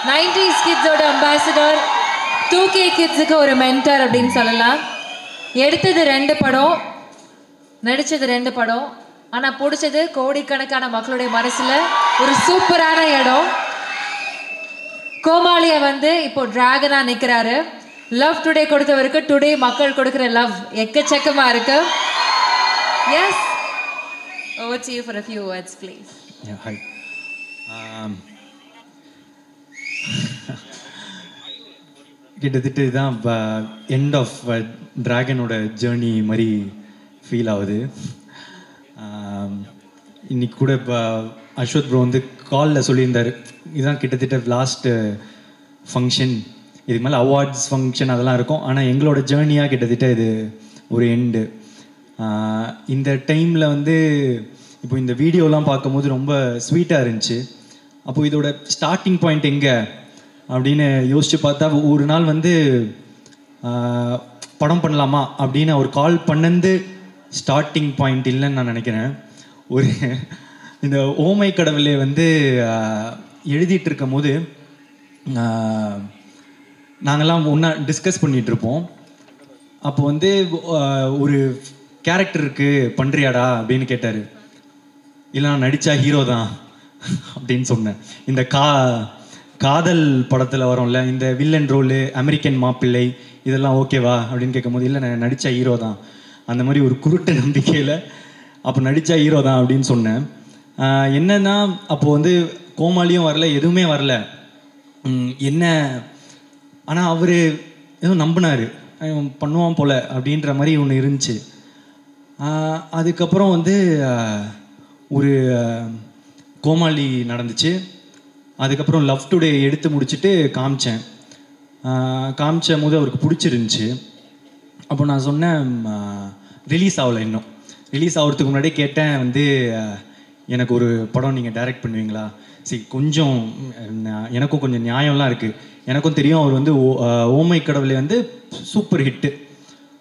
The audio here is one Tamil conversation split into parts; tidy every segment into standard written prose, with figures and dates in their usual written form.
90s கிட்ஸோட அம்பாசிடர், 2K கிட்ஸுக்கு ஒரு மென்டர் அப்படின்னு சொல்லலாம். எடுத்தது 2 படம், நடித்தது 2 படம், ஆனால் பிடிச்சது கோடிக்கணக்கான மக்களுடைய மனசில் ஒரு சூப்பரான இடம். கோமாளியை வந்து இப்போ டிராகனா நிற்கிறாரு. லவ் டுடே கொடுத்தவருக்கு டுடே மக்கள் கொடுக்குற லவ் எக்கச்சக்கமாக இருக்கு. Yes, over to you for a few words, please. Yeah, hi. கிட்டத்தட்ட இதுதான் எண்ட் ஆஃப் ட்ராகனோட ஜேர்னி மாதிரி ஃபீல் ஆகுது. இன்னைக்கு கூட இப்போ அஸ்வத் ப்ரோ வந்து காலில் சொல்லியிருந்தார், இதுதான் கிட்டத்தட்ட லாஸ்ட்டு ஃபங்க்ஷன், இதுக்கு மேலே அவார்ட்ஸ் ஃபங்க்ஷன் அதெல்லாம் இருக்கும், ஆனால் எங்களோட ஜேர்னியாக கிட்டத்தட்ட இது ஒரு எண்டு. இந்த டைமில் வந்து இப்போ இந்த வீடியோலாம் பார்க்கும்போது ரொம்ப ஸ்வீட்டாக இருந்துச்சு. அப்போது இதோட ஸ்டார்டிங் பாயிண்ட் எங்கே அப்படின்னு யோசித்து பார்த்தா, ஒரு நாள் வந்து படம் பண்ணலாமா அப்படின்னு அவர் கால் பண்ணது ஸ்டார்டிங் பாயிண்ட் இல்லைன்னு நான் நினைக்கிறேன். ஒரு இந்த ஓமை கடவுளே வந்து எழுதிட்டு இருக்கும் போது நாங்கள்லாம் ஒன்றா டிஸ்கஸ் பண்ணிகிட்ருப்போம். அப்போ வந்து ஒரு கேரக்டருக்கு பண்ணுறியாடா அப்படின்னு கேட்டார். இல்லை நான் நடித்தா ஹீரோ தான் அப்படின்னு சொன்னேன். இந்த காதல் படத்தில் வரும்ல இந்த வில்லன் ரோலு, அமெரிக்கன் மாப்பிள்ளை, இதெல்லாம் ஓகேவா அப்படின்னு கேட்கும்போது, இல்லை நான் நடித்தா ஹீரோ தான், அந்த மாதிரி ஒரு குருட்டு நம்பிக்கையில் அப்போ நடித்தா ஹீரோ தான் அப்படின்னு சொன்னேன். என்னன்னா அப்போது வந்து கோமாளியும் வரல, எதுவுமே வரல என்ன, ஆனால் அவர் எதுவும் நம்பினார், பண்ணுவான் போல் அப்படின்ற மாதிரி ஒன்று இருந்துச்சு. அதுக்கப்புறம் வந்து ஒரு கோமாளி நடந்துச்சு. அதுக்கப்புறம் லவ் டுடே எடுத்து முடிச்சுட்டு காமிச்ச போது அவருக்கு பிடிச்சிருந்துச்சி. அப்போ நான் சொன்னேன், ரிலீஸ் ஆகலை, இன்னும் ரிலீஸ் ஆகிறதுக்கு முன்னாடியே கேட்டேன் வந்து, எனக்கு ஒரு படம் நீங்கள் டைரக்ட் பண்ணுவீங்களா? சரி, கொஞ்சம் எனக்கும் கொஞ்சம் நியாயம்லாம் இருக்குது, எனக்கும் தெரியும் அவர் வந்து ஓமை கடவுளை வந்து சூப்பர் ஹிட்டு.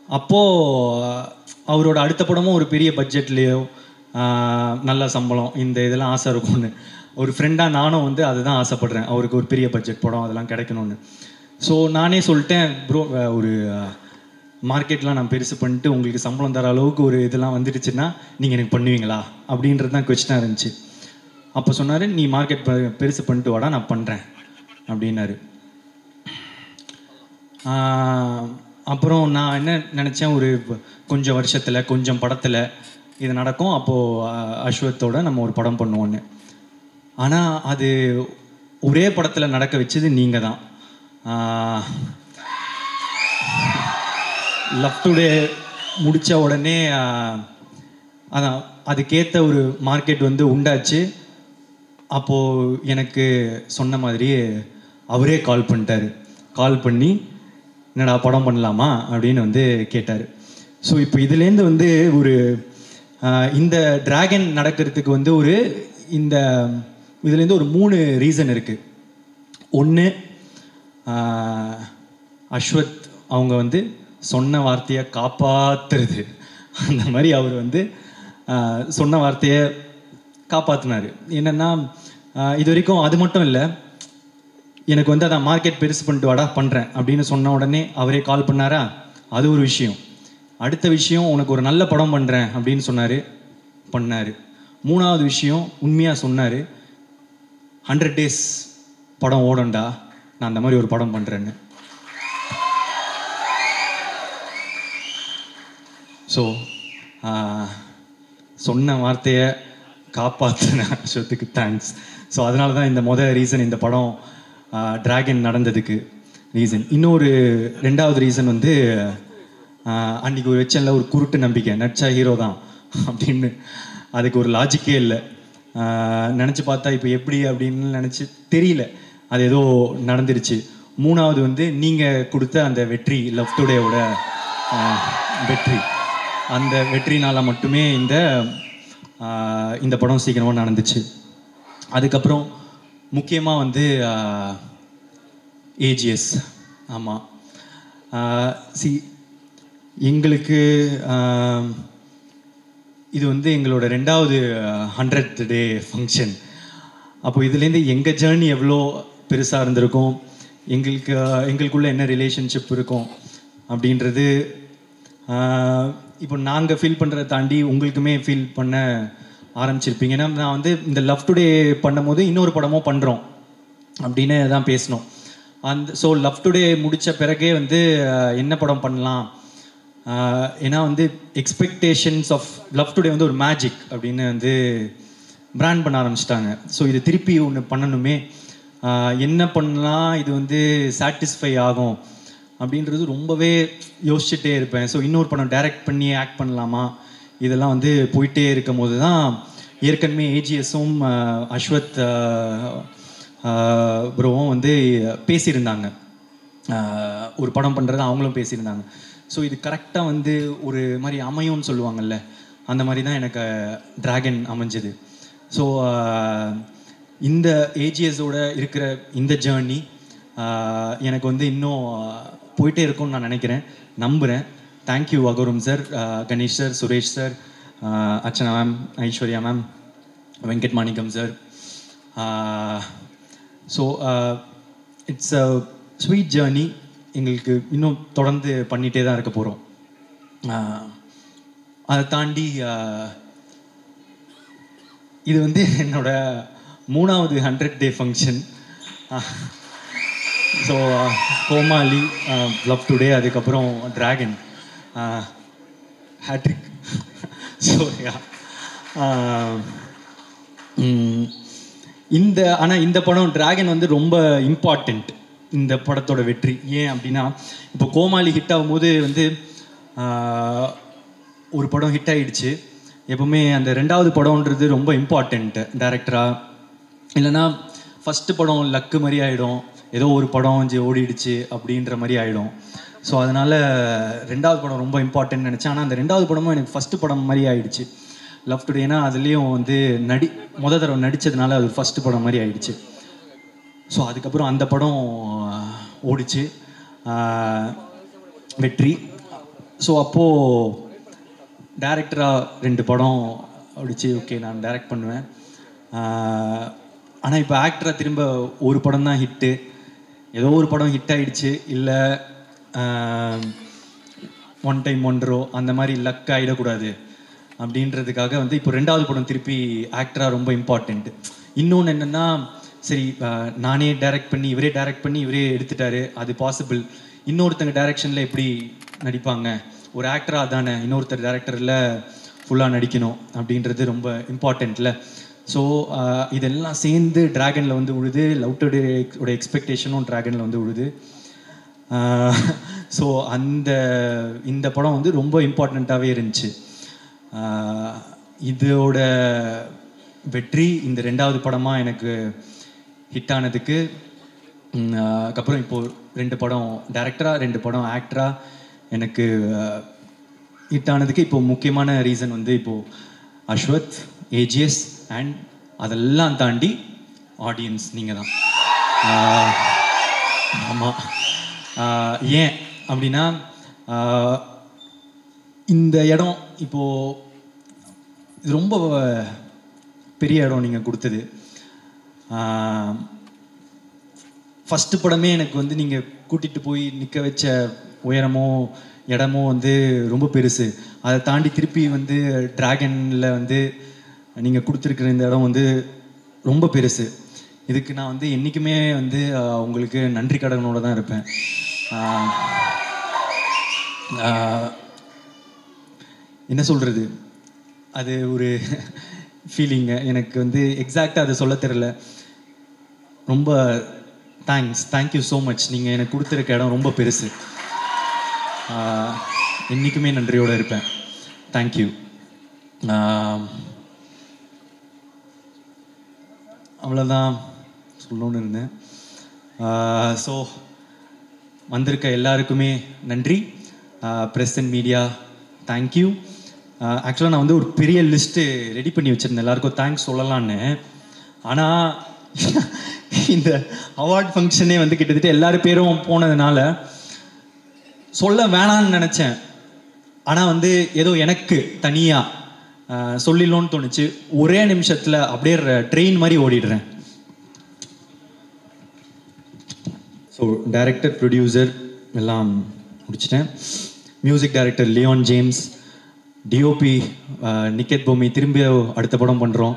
அப்போது அவரோட அடுத்த படமும் ஒரு பெரிய பட்ஜெட்லேயோ நல்ல சம்பளம் இந்த இதெல்லாம் ஆசை இருக்கும்னு, ஒரு ஃப்ரெண்டாக நானும் வந்து அதுதான் ஆசைப்பட்றேன், அவருக்கு ஒரு பெரிய பட்ஜெட் படம் அதெல்லாம் கிடைக்கணும்னு. ஸோ நானே சொல்லிட்டேன், ப்ரோ ஒரு மார்க்கெட்லாம் நான் பெருசு பண்ணிட்டு உங்களுக்கு சம்பளம் தர அளவுக்கு ஒரு இதெல்லாம் வந்துடுச்சுன்னா நீங்கள் எனக்கு பண்ணுவீங்களா அப்படின்றது தான் கொஸ்டினாக இருந்துச்சு. அப்போ சொன்னார், நீ மார்க்கெட் பெருசு பண்ணிட்டு வாடா, நான் பண்ணுறேன் அப்படின்னாரு. அப்புறம் நான் என்ன நினச்சேன், ஒரு கொஞ்சம் வருஷத்தில் கொஞ்சம் படத்தில் இது நடக்கும், அப்போது அஸ்வத்தோட நம்ம ஒரு படம் பண்ணுவோன்னு. ஆனால் அது ஒரே படத்தில் நடக்க வச்சது நீங்கள் தான். லவ் டுடே முடித்த உடனே அதான் அதுக்கேற்ற ஒரு மார்க்கெட் வந்து உண்டாச்சு. அப்போது எனக்கு சொன்ன மாதிரி அவரே கால் பண்ணிட்டார். கால் பண்ணி என்னடா படம் பண்ணலாமா அப்படின்னு வந்து கேட்டார். ஸோ இப்போ இதுலேருந்து வந்து ஒரு இந்த டிராகன் நடக்கிறதுக்கு வந்து ஒரு இதுலேருந்து ஒரு 3 ரீசன் இருக்குது. ஒன்று, அஸ்வத் அவங்க வந்து சொன்ன வார்த்தையை காப்பாற்றுறது, அந்த மாதிரி அவர் வந்து சொன்ன வார்த்தையை காப்பாற்றினார். என்னென்னா இது வரைக்கும் அது மட்டும் இல்லை, எனக்கு வந்து அதான் மார்க்கெட் பெருசு பண்ணிட்டு வாடா பண்ணுறேன் அப்படின்னு சொன்ன உடனே அவரே கால் பண்ணாரா, அது ஒரு விஷயம். அடுத்த விஷயம், உனக்கு ஒரு நல்ல படம் பண்ணுறேன் அப்படின்னு சொன்னார், பண்ணார். 3வது விஷயம், உண்மையாக சொன்னார், 100 days படம் ஓடண்டா, நான் அந்த மாதிரி ஒரு படம் பண்ணுறேன்னு. ஸோ சொன்ன வார்த்தையை காப்பாற்றின அஸ்வத்துக்கு தேங்க்ஸ். ஸோ அதனால தான் இந்த ரீசன், இந்த படம் டிராகன் நடந்ததுக்கு ரீசன். இன்னொரு 2வது ரீசன் வந்து, அன்றைக்கி ஒரு வச்சனில் ஒரு குருட்டு நம்பிக்கை, நடிச்சா ஹீரோ தான் அப்படின்னு, அதுக்கு ஒரு லாஜிக்கே இல்லை. நினச்சி பார்த்தா இப்போ எப்படி அப்படின்னு நினச்சி தெரியல, அது ஏதோ நடந்துருச்சு. 3வது வந்து நீங்கள் கொடுத்த அந்த வெற்றி, லவ் டுடேவோட வெற்றி, அந்த வெற்றினால் மட்டுமே இந்த படம் சீக்கிரமாக நடந்துச்சு. அதுக்கப்புறம் முக்கியமாக வந்து ஏஜிஎஸ். ஆமாம், எங்களுக்கு இது வந்து எங்களோட 2வது 100th day ஃபங்க்ஷன். அப்போ இதுலேருந்து எங்கள் ஜேர்னி எவ்வளோ பெருசாக இருந்திருக்கும், எங்களுக்குள்ள என்ன ரிலேஷன்ஷிப் இருக்கும் அப்படின்றது இப்போ நாங்கள் ஃபீல் பண்ணுறதை தாண்டி உங்களுக்குமே ஃபீல் பண்ண ஆரம்பிச்சிருப்பீங்க. ஏன்னா நான் வந்து இந்த லவ் டுடே பண்ணும்போது இன்னொரு படமும் பண்ணுறோம் அப்படின்னு தான் பேசினோம். ஸோ லவ் டுடே முடித்த பிறகே வந்து என்ன படம் பண்ணலாம், ஏன்னா வந்து எக்ஸ்பெக்டேஷன்ஸ் ஆஃப் லவ் டுடே வந்து ஒரு மேஜிக் அப்படின்னு வந்து பிராண்ட் பண்ண ஆரம்பிச்சிட்டாங்க. ஸோ இது திருப்பி ஒன்று பண்ணணுமே, என்ன பண்ணலாம், இது வந்து சாட்டிஸ்ஃபை ஆகும் அப்படின்றது ரொம்பவே யோசிச்சுட்டே இருப்பேன். ஸோ இன்னொரு படம் டைரக்ட் பண்ணி ஆக்ட் பண்ணலாமா, இதெல்லாம் வந்து போயிட்டே இருக்கும் போது தான் ஏற்கனவே ஏஜிஎஸும் அஸ்வத் ப்ரோவும் வந்து பேசியிருந்தாங்க, ஒரு படம் பண்ணுறது அவங்களும் பேசியிருந்தாங்க. ஸோ இது கரெக்டாக வந்து ஒரு மாதிரி அமையும்னு சொல்லுவாங்கல்ல, அந்த மாதிரி தான் எனக்கு டிராகன் அமைஞ்சது. ஸோ இந்த ஏஜிஎஸோட இருக்கிற இந்த ஜேர்னி எனக்கு வந்து இன்னும் போயிட்டே இருக்கும்னு நான் நினைக்கிறேன், நம்புகிறேன். Thank you Agoram sir, Ganesh sir, Suresh sir, Archana ma'am, Aishwarya ma'am, Venkat Manickam sir. So it's a sweet journey, எங்களுக்கு இன்னும் தொடர்ந்து பண்ணிகிட்டே தான் இருக்க போகிறோம். அதை தாண்டி இது வந்து என்னோட 3வது 100 டே ஃபங்க்ஷன். ஸோ கோமாளி, லவ் டுடே, அதுக்கப்புறம் டிராகன், ஹேட்ரிக். ஸோ ஆனால் இந்த படம் டிராகன் வந்து ரொம்ப இம்பார்ட்டண்ட் இந்த படத்தோட வெற்றி. ஏன் அப்படின்னா இப்போ கோமாளி ஹிட் ஆகும்போது வந்து ஒரு படம் ஹிட் ஆகிடுச்சு, எப்பவுமே அந்த 2வது படம்ன்றது ரொம்ப இம்பார்ட்டண்ட்டு டைரக்டராக. இல்லைன்னா ஃபஸ்ட்டு படம் லக்கு மாதிரி ஆகிடும், ஏதோ ஒரு படம் ஓடிடுச்சு அப்படின்ற மாதிரி ஆகிடும். ஸோ அதனால் 2வது படம் ரொம்ப இம்பார்ட்டன்ட் நினச்சேன். ஆனால் அந்த 2வது படமும் எனக்கு ஃபஸ்ட்டு படம் மாதிரி ஆகிடுச்சு, லவ் டுடே. ஏன்னா அதுலேயும் வந்து முத தடவை நடித்ததுனால அது ஃபஸ்ட்டு படம் மாதிரி ஆகிடுச்சு. ஸோ அதுக்கப்புறம் அந்த படம் ஓடிச்சு, வெற்றி. ஸோ அப்போது டைரக்டராக 2 படம் ஓடிச்சு, ஓகே நான் டைரக்ட் பண்ணுவேன். ஆனால் இப்போ ஆக்டராக திரும்ப ஒரு படம் தான் ஹிட்டு, ஏதோ ஒரு படம் ஹிட் ஆகிடுச்சு, இல்லை ஒன் டைம் ஒன்றோ அந்த மாதிரி லக் ஆகிடக்கூடாது அப்படின்றதுக்காக வந்து இப்போ 2வது படம் திருப்பி ஆக்டராக ரொம்ப இம்பார்ட்டண்ட்டு. இன்னொன்று என்னென்னா, சரி நானே டைரக்ட் பண்ணி இவரே டைரக்ட் பண்ணி இவரே எடுத்துட்டாரு, அது பாசிபிள். இன்னொருத்தங்க டைரக்ஷனில் எப்படி நடிப்பாங்க, ஒரு ஆக்டராக தானே இன்னொருத்தர் டைரக்டரில் ஃபுல்லாக நடிக்கணும் அப்படின்றது ரொம்ப இம்பார்ட்டண்ட்டில். ஸோ இதெல்லாம் சேர்ந்து டிராகனில் வந்து உழுது, லவ் டுடேயோட எக்ஸ்பெக்டேஷனும் டிராகனில் வந்து உழுது. ஸோ இந்த படம் வந்து ரொம்ப இம்பார்ட்டண்ட்டாகவே இருந்துச்சு. இதோட வெற்றி இந்த 2வது படமாக எனக்கு ஹிட் ஆனதுக்கு, அதுக்கப்புறம் இப்போது 2 படம் டைரக்டராக 2 படம் ஆக்டராக எனக்கு ஹிட் ஆனதுக்கு இப்போ முக்கியமான ரீசன் வந்து இப்போது அஸ்வத், ஏஜிஎஸ் அண்ட் அதெல்லாம் தாண்டி ஆடியன்ஸ் நீங்கள் தான். ஆமாம், ஏன் அப்படின்னா இந்த இடம் இப்போது இது ரொம்ப பெரிய இடம் நீங்கள் கொடுத்தது. ஃபஸ்ட்டு படமே எனக்கு வந்து நீங்கள் கூட்டிகிட்டு போய் நிற்க வச்ச உயரமோ இடமோ வந்து ரொம்ப பெருசு. அதை தாண்டி திருப்பி வந்து டிராகனில் வந்து நீங்கள் கொடுத்துருக்குற இந்த இடம் வந்து ரொம்ப பெருசு. இதுக்கு நான் வந்து என்றைக்குமே வந்து உங்களுக்கு நன்றி கடனோடு தான் இருப்பேன். என்ன சொல்கிறது, அது ஒரு ஃபீலிங்கு எனக்கு வந்து எக்ஸாக்டாக அதை சொல்ல தெரியல. ரொம்ப தேங்க்யூ ஸோ மச். நீங்கள் எனக்கு கொடுத்துருக்க இடம் ரொம்ப பெருசு, என்றைக்குமே நன்றியோடு இருப்பேன். தேங்க்யூ. அவ்வளோதான் சொல்லணுன்னு இருந்தேன். ஸோ வந்திருக்க எல்லாருக்குமே நன்றி. Press and media thank you. ஆக்சுவலாக நான் வந்து ஒரு பெரிய லிஸ்ட்டு ரெடி பண்ணி வச்சுருந்தேன் எல்லாருக்கும் தேங்க்ஸ் சொல்லலான்னு. ஆனால் இந்த அவார்ட் ஃபங்க்ஷனே வந்து கிட்டத்தட்ட எல்லாரும் பேரும் போனதுனால சொல்ல வேணான்னு நினச்சேன். ஆனால் வந்து ஏதோ எனக்கு தனியாக சொல்லிடலோன்னு தோணுச்சு. ஒரே நிமிஷத்தில் அப்படியே ட்ரெயின் மாதிரி ஓடிடுறேன். ஸோ டைரக்டர் ப்ரொடியூசர் எல்லாம் முடிச்சிட்டேன். Music director Leon James, DOP Niketh Bommi, திரும்பி அடுத்த படம் பண்ணுறோம்.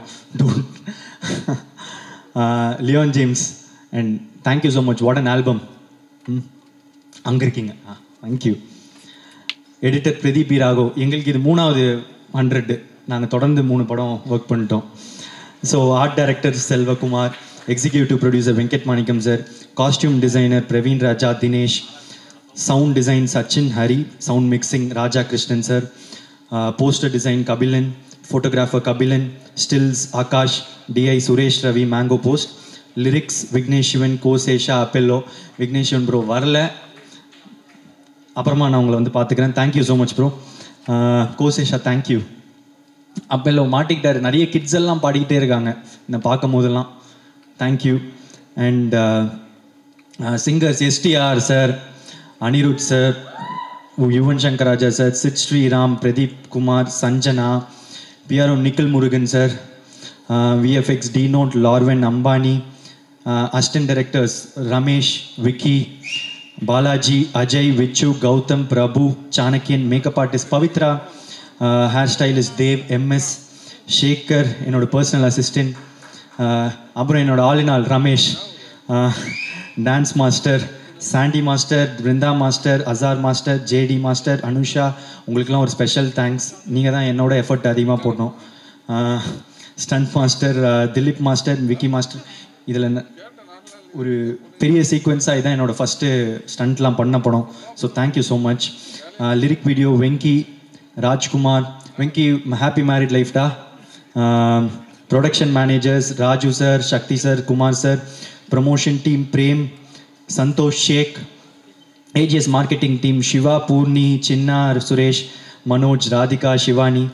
Leon James and thank you so much. What an album. அங்கே இருக்கீங்க. தேங்க்யூ. எடிட்டர் பிரதீப் ராகவ். எங்களுக்கு இது 3வது 100. நாங்கள் தொடர்ந்து 3 படம் ஒர்க் பண்ணிட்டோம். So art director Selvakumar, executive producer Venkat Manickam sir, costume designer Praveen Raja Dinesh, sound design Sachin Hari, sound mixing Raja Krishnan sir, poster design Kabilan, photographer Kabilan, stills Aakash, DI Suresh Ravi, Mango Post, lyrics Vignesh Shivan, Ko Sesha அப்பெல்லோ. விக்னேஷ் சிவன் ப்ரோ வரல, அப்புறமா நான் உங்களை வந்து பார்த்துக்கிறேன். Thank you so much bro. Ko Sesha thank you. அப்பெல்லோ மாட்டிக்கிட்டாரு. நிறைய கிட்ஸ் எல்லாம் பாடிக்கிட்டே இருக்காங்க என்னை பார்க்கும் போதெல்லாம். Thank you. And singers STR sir, Anirudh sir, Yuvan Shankar Raja sir, Sid Sriram, Pradeep Kumar, Sanjana, PRO Nikhil Murugan sir, VFX டினோட் லார்வன் Ambani, assistant directors Ramesh, Vicky, Balaji, Ajay, Vichu, Gautham, Prabhu, Chanakyan, makeup artist Pavithra, hair stylist Dev, MS, Shekar என்னோட பர்சனல் அசிஸ்டன்ட், அப்புறம் என்னோட all Ramesh, dance master Sandy master, Brinda master, Azhar master, JD master, Anusha. உங்களுக்கெல்லாம் ஒரு ஸ்பெஷல் தேங்க்ஸ். நீங்கள் தான் என்னோட எஃபர்ட் அதிகமாக போடணும். Stunt master Dileep master, Vicky master. இதில் ஒரு பெரிய சீக்வன்ஸாக இதுதான் என்னோடய ஃபஸ்ட்டு ஸ்டண்ட்லாம் பண்ண படம். So thank you so much. Lyric video Venky, Rajkumar. Venky happy married லைஃப்டா. Production managers Raju sir, Sakthi sir, Kumar sir. Promotion team Prem, Santhosh Sheikh. AGS marketing team Siva, Poorni, Chinna, Suresh, Manoj, Radhika, Sivani.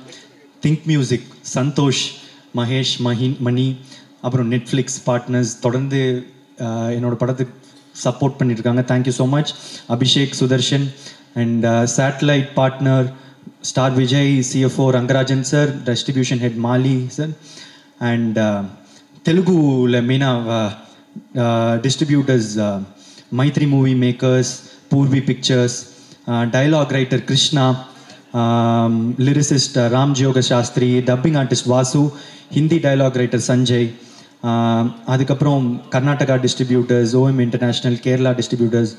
Think music Santhosh, Mahesh, Mani. அப்புறம் நெட்ஃப்ளிக்ஸ் பார்ட்னர்ஸ் தொடர்ந்து என்னோட படத்துக்கு சப்போர்ட் பண்ணியிருக்காங்க. Thank you so much. Abhishek, Sudarshan. And satellite partner star Vijay, CFO Rangarajan sir, distribution head Mali sir. And தெலுங்குல மெயினாக distributors Mythri movie makers, Poorvi pictures, dialogue writer Krishna, lyricist Ram Joga Sastry, dubbing artist Vasu, Hindi dialogue writer Sanjay. அதுக்கப்புறம் Karnataka distributors OM international, Kerala distributors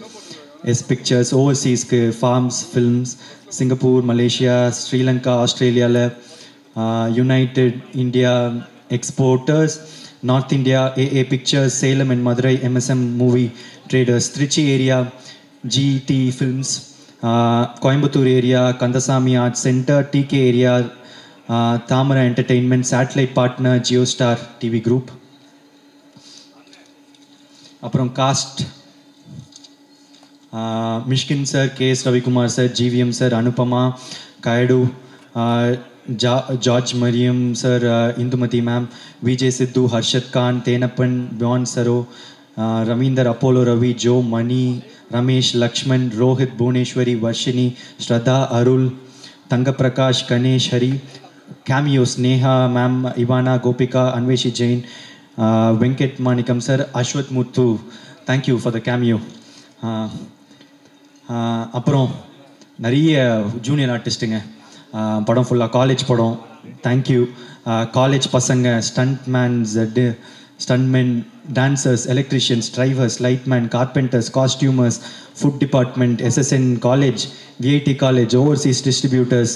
S pictures, ஓவர்சீஸ்க்கு Phars films, Singapore, Malaysia, Sri Lanka, ஆஸ்திரேலியாவில், united India exporters, north India AA pictures, Salem and Madurai MSM movie traders, Trichy area GT films, Coimbatore area Kandasamy art centre, TK area Thamarai entertainment, satellite partner Jio star TV group. அப்புறம் cast Mysskin sir, KS Ravikumar sir, GVM sir, Anupama, Kayadu, George Maryan sir, Indumathi ma'am, Vijay Siddhu, Harshath Khan, Thenappan, பியான் சரோ, Raveendar, Apollo Ravi, Jo, Mani, Ramesh, Lakshman, Rohit, Bhuvaneshwari, Varshini, Shraddha, Arul, Thangaprakash, Ganesh, Hari. Cameos Neha ma'am, Ivana, Gopika, Anveshi Jain, Venkat Manickam sir, Ashwath Muthu. Thank you for the cameo. அப்புறம் நிறைய ஜூனியர் ஆர்டிஸ்ட்டுங்க. படம் ஃபுல்லாக காலேஜ் படம். தேங்க்யூ. காலேஜ் பசங்க, stuntmen, dancers, electricians, drivers, lightman, carpenters, costumers, food department, SSN college, VIT college, overseas distributors,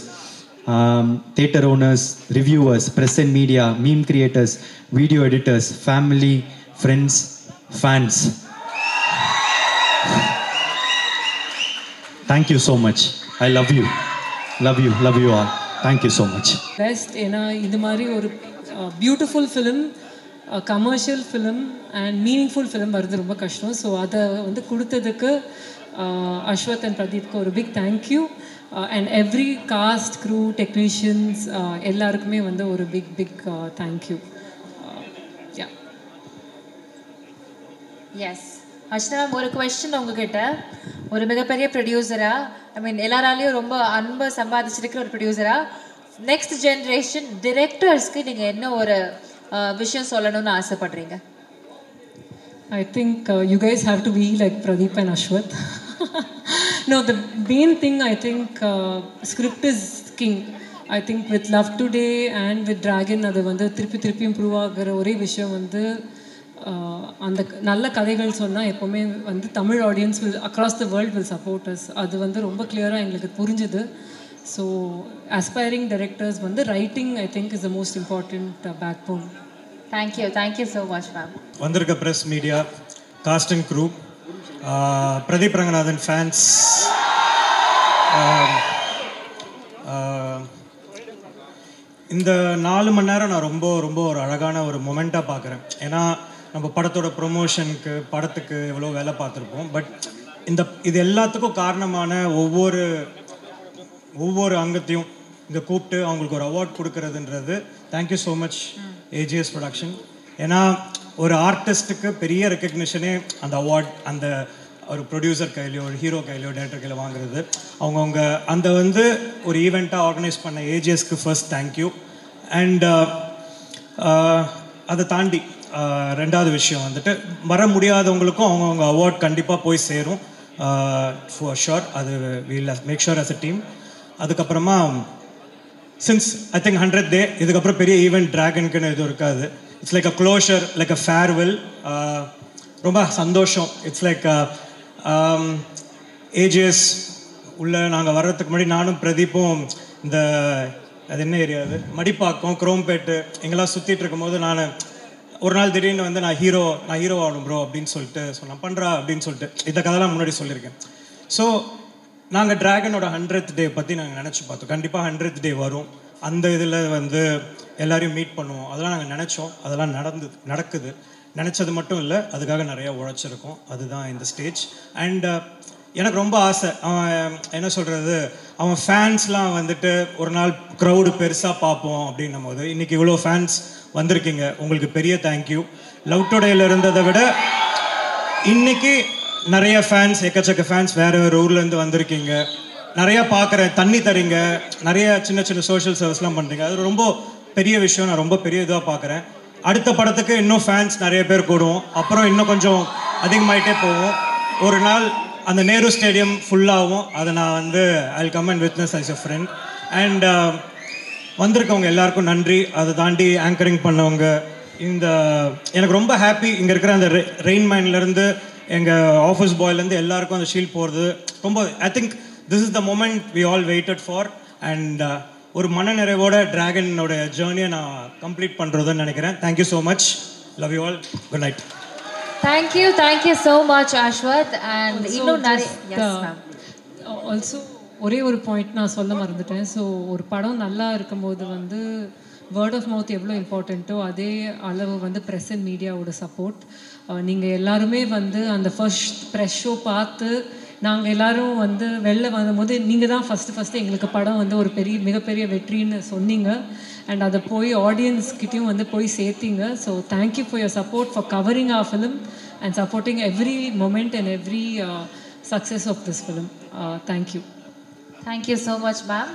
theatre owners, reviewers, press and media, meme creators, video editors, family, friends, fans. Thank you so much. I love you. Love you all. Thank you so much. Best ஏன்னா இது மாதிரி ஒரு beautiful film, commercial film and meaningful film வருது ரொம்ப கஷ்டம். ஸோ அதை வந்து கொடுத்ததுக்கு அஸ்வத் அண்ட் பிரதீப்க்கு ஒரு big thank you. And every cast, crew, technicians எல்லாருக்குமே வந்து ஒரு big thank you. Yes Archana ma'am, ஒரு கொஸ்டின் உங்ககிட்ட. ஒரு மிகப்பெரிய ப்ரொடியூசரா, எல்லாராலையும் ரொம்ப அன்பை சம்பாதிச்சிருக்கிற ஒரு ப்ரொடியூசரா, நெக்ஸ்ட் ஜென்ரேஷன் டிரெக்டர்ஸ்க்கு நீங்கள் என்ன ஒரு விஷயம் சொல்லணும்னு ஆசைப்படுறீங்க? I think you guys have to be like Pradeep and Ashwath. No, the main thing I think script is king. I think with Love Today and with Dragon அது வந்து திருப்பி இம்ப்ரூவ் ஆகிற ஒரே விஷயம் வந்து அந்த நல்ல கதைகள் சொன்னால் எப்போவுமே வந்து Tamil audience will across the world will support us. அது வந்து ரொம்ப கிளியராக எங்களுக்கு புரிஞ்சுது. ஸோ அஸ்பைரிங் டைரக்டர்ஸ் வந்து writing I think is the most important backbone. Thank you so much ma'am. வந்திருக்க press media, cast and crew, Pradeep Ranganathan fans, இந்த 4 மணி நேரம் நான் ரொம்ப ரொம்ப ஒரு அழகான ஒரு மொமெண்ட்டாக பார்க்குறேன். ஏன்னா நம்ம படத்தோட ப்ரொமோஷனுக்கு படத்துக்கு எவ்வளோ வேலை பார்த்துருப்போம். பட் இது எல்லாத்துக்கும் காரணமான ஒவ்வொரு அங்கத்தையும் இங்கே கூப்பிட்டு அவங்களுக்கு ஒரு அவார்ட் கொடுக்கறதுன்றது thank you so much AGS production. ஏன்னா ஒரு ஆர்டிஸ்ட்டுக்கு பெரிய ரெக்கக்னிஷனே அந்த அவார்ட் அந்த ஒரு ப்ரொடியூசர் கையிலையோ ஒரு ஹீரோ கையிலையோ டைரக்டர் கையில வாங்குறது. அவங்கவுங்க அந்த வந்து ஒரு ஈவெண்ட்டாக ஆர்கனைஸ் பண்ண ஏஜிஎஸ்க்கு ஃபர்ஸ்ட் தேங்க்யூ. அண்ட் அதை தாண்டி ரெண்டாவது விஷயம் வந்துட்டு வர முடியாதவங்களுக்கும் அவங்கவுங்க அவார்ட் கண்டிப்பாக போய் சேரும் ஃபார் ஷோர். அது will make sure us a team. அதுக்கப்புறமா since I think 100th day இதுக்கப்புறம் பெரிய ஈவெண்ட் ட்ராகனுக்குன்னு எதுவும் இருக்காது. It's like a closure, like a farewell. ரொம்ப சந்தோஷம். இட்ஸ் லைக் ஏஜிஎஸ் உள்ள நாங்கள் வர்றதுக்கு முன்னாடி நானும் பிரதீப்பும் இந்த அது என்ன ஏரியா அது மடிப்பாக்கம் குரோம்பேட்டு எங்கெல்லாம் சுற்றிட்டு இருக்கும்போது நான் ஒரு நாள் திடீர்னு வந்து நான் ஹீரோ ஆகணும் ப்ரோ அப்படின்னு சொல்லிட்டு சொன்னேன். பண்ணுறா அப்படின்னு சொல்லிட்டு இந்த கதைலாம் முன்னாடி சொல்லியிருக்கேன். ஸோ நாங்கள் ட்ராகனோட 100th day பற்றி நாங்கள் நினச்சி பார்த்தோம். கண்டிப்பாக 100th day வரும், அந்த இதில் வந்து எல்லாரையும் மீட் பண்ணுவோம். அதெல்லாம் நாங்கள் நினச்சோம், அதெல்லாம் நடக்குது. நினச்சது மட்டும் இல்லை, அதுக்காக நிறையா உழைச்சிருக்கோம். அதுதான் இந்த ஸ்டேஜ். அண்ட் எனக்கு ரொம்ப ஆசை, அவன் என்ன சொல்கிறது, அவன் ஃபேன்ஸ்லாம் வந்துட்டு ஒரு நாள் க்ரௌடு பெருசாக பார்ப்போம் அப்படின்னும் போது இன்றைக்கி இவ்வளோ ஃபேன்ஸ் வந்திருக்கீங்க, உங்களுக்கு பெரிய தேங்க்யூ. லவ் டுடேயில் இருந்ததை விட இன்னைக்கு நிறைய ஃபேன்ஸ், எக்கச்சக்க ஃபேன்ஸ் வேறு ஊர்லேருந்து வந்திருக்கீங்க. நிறையா பார்க்குறேன், தண்ணி தரீங்க, நிறைய சின்ன சின்ன சோஷியல் சர்வீஸ்லாம் பண்ணுறீங்க. அது ரொம்ப பெரிய விஷயம். நான் ரொம்ப பெரிய இதாக பார்க்குறேன். அடுத்த படத்துக்கு இன்னும் ஃபேன்ஸ் நிறைய பேர் கூடுவோம், அப்புறம் இன்னும் கொஞ்சம் அதிகமாகிட்டே போவோம். ஒரு நாள் அந்த நேரு ஸ்டேடியம் ஃபுல்லாகும். அதை நான் வந்து I will come and witness as a friend. And வந்திருக்கவங்க எல்லாருக்கும் நன்றி. அதை தாண்டி ஆங்கரிங் பண்ணவங்க, இந்த எனக்கு ரொம்ப ஹாப்பி. இங்கே இருக்கிற அந்த ரெயின்மேன்லேருந்து எங்கள் ஆஃபீஸ் பாய்லேருந்து எல்லாருக்கும் அந்த ஷீல்ட் போகிறது ரொம்ப, I think this is the moment we all waited for. And ஒரு மன நிறைவோட ட்ராகனோட ஜேர்னியை நான் கம்ப்ளீட் பண்ணுறதுன்னு நினைக்கிறேன். Thank you so much. Love you all. Good night. Thank you so much Ashwath. And இன்னும் ஆல்சோ ஒரே ஒரு பாயிண்ட் நான் சொல்ல மறந்துட்டேன். ஸோ ஒரு படம் நல்லா இருக்கும்போது வந்து வேர்ட் ஆஃப் மவுத் எவ்வளோ இம்பார்ட்டண்ட்டோ அதே அளவு வந்து ப்ரெஸ் அண்ட் மீடியாவோட சப்போர்ட். நீங்கள் எல்லாருமே வந்து அந்த ஃபர்ஸ்ட் ப்ரெஸ் ஷோ பார்த்து நாங்கள் எல்லோரும் வந்து வெளில வரும்போது நீங்கள் தான் ஃபஸ்ட்டு எங்களுக்கு படம் வந்து ஒரு மிகப்பெரிய வெற்றின்னு சொன்னீங்க. அண்ட் அதை போய் ஆடியன்ஸ்கிட்டையும் வந்து போய் சேர்த்தீங்க. So thank you for your support, for covering our film and supporting every moment and every success of this film. Thank you so much ma'am.